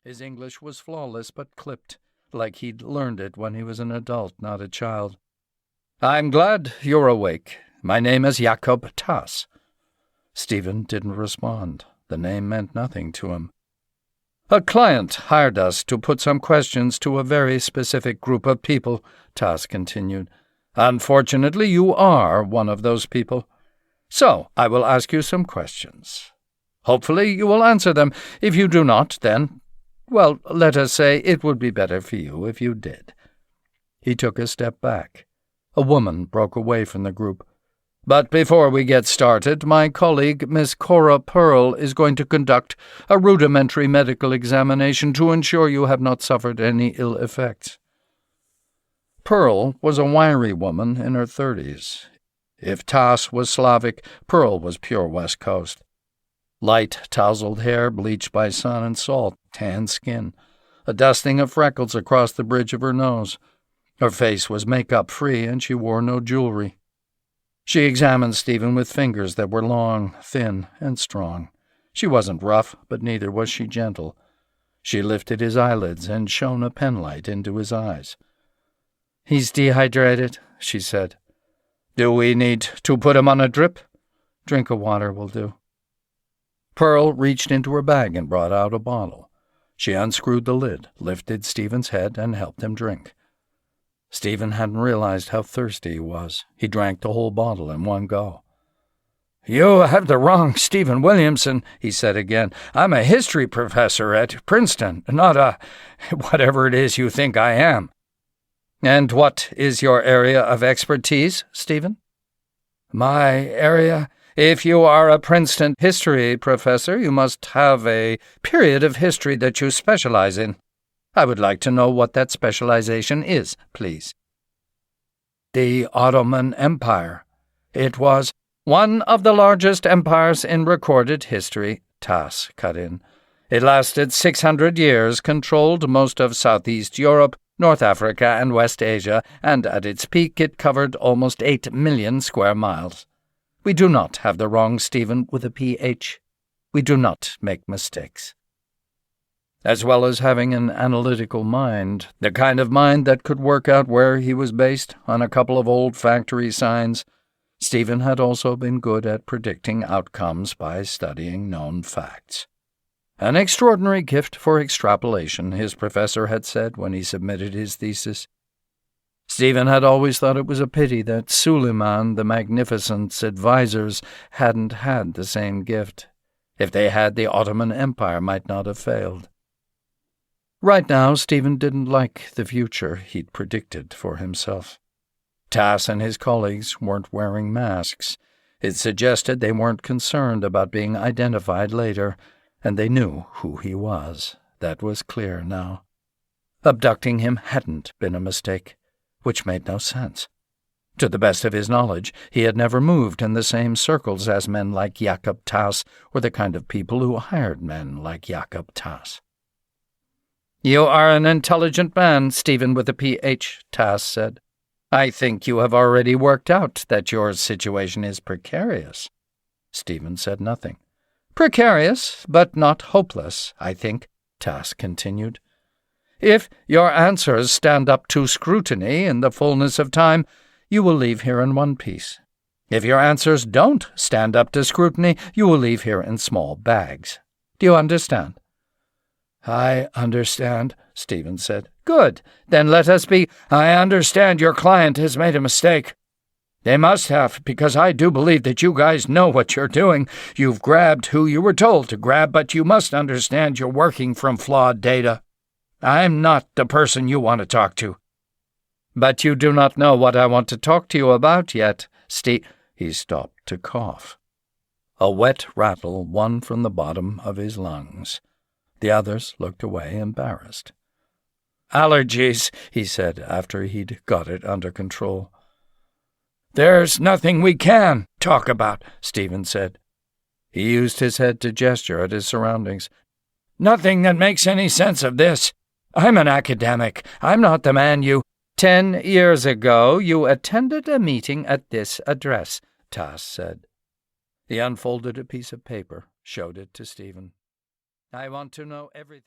His English was flawless but clipped, like he'd learned it when he was an adult, not a child. "I'm glad you're awake. My name is Jakob Tass." Stephen didn't respond. The name meant nothing to him. "A client hired us to put some questions to a very specific group of people," Tass continued. "Unfortunately, you are one of those people. So I will ask you some questions. Hopefully you will answer them. If you do not, then, well, let us say it would be better for you if you did." He took a step back. A woman broke away from the group. "But before we get started, my colleague, Miss Cora Pearl, is going to conduct a rudimentary medical examination to ensure you have not suffered any ill effects." Pearl was a wiry woman in her 30s. If Tass was Slavic, Pearl was pure West Coast. Light, tousled hair bleached by sun and salt, tan skin, a dusting of freckles across the bridge of her nose. Her face was makeup-free, and she wore no jewelry. She examined Stephen with fingers that were long, thin, and strong. She wasn't rough, but neither was she gentle. She lifted his eyelids and shone a penlight into his eyes. "He's dehydrated," she said. "Do we need to put him on a drip?" "Drink of water will do." Pearl reached into her bag and brought out a bottle. She unscrewed the lid, lifted Stephen's head, and helped him drink. Stephen hadn't realized how thirsty he was. He drank the whole bottle in one go. "You have the wrong Stephen Williamson," he said again. "I'm a history professor at Princeton, not a whatever it is you think I am." "And what is your area of expertise, Stephen?" "My area? If you are a Princeton history professor, you must have a period of history that you specialize in. I would like to know what that specialization is, please." "The Ottoman Empire. It was one of the largest empires in recorded history," Tass cut in. "It lasted 600 years, controlled most of Southeast Europe, North Africa, and West Asia, and at its peak it covered almost 8 million square miles. We do not have the wrong Stephen with a PH. We do not make mistakes." As well as having an analytical mind, the kind of mind that could work out where he was based on a couple of old factory signs, Stephen had also been good at predicting outcomes by studying known facts. An extraordinary gift for extrapolation, his professor had said when he submitted his thesis. Stephen had always thought it was a pity that Suleiman the Magnificent's advisers hadn't had the same gift. If they had, the Ottoman Empire might not have failed. Right now, Stephen didn't like the future he'd predicted for himself. Tass and his colleagues weren't wearing masks. It suggested they weren't concerned about being identified later, and they knew who he was. That was clear now. Abducting him hadn't been a mistake, which made no sense. To the best of his knowledge, he had never moved in the same circles as men like Jakob Tass or the kind of people who hired men like Jakob Tass. "You are an intelligent man, Stephen with a PH, Tass said. "I think you have already worked out that your situation is precarious." Stephen said nothing. "Precarious, but not hopeless, I think," Tass continued. "If your answers stand up to scrutiny in the fullness of time, you will leave here in one piece. If your answers don't stand up to scrutiny, you will leave here in small bags. Do you understand?" "I understand," Stephen said. "Good. Then let us be. I understand your client has made a mistake. They must have, because I do believe that you guys know what you're doing. You've grabbed who you were told to grab, but you must understand you're working from flawed data. I'm not the person you want to talk to." "But you do not know what I want to talk to you about yet, He stopped to cough. A wet rattle won from the bottom of his lungs. The others looked away, embarrassed. "Allergies," he said after he'd got it under control. "There's nothing we can talk about," Stephen said. He used his head to gesture at his surroundings. "Nothing that makes any sense of this. I'm an academic. I'm not the man you—" 10 years ago you attended a meeting at this address, Tass said. He unfolded a piece of paper, showed it to Stephen. "I want to know everything."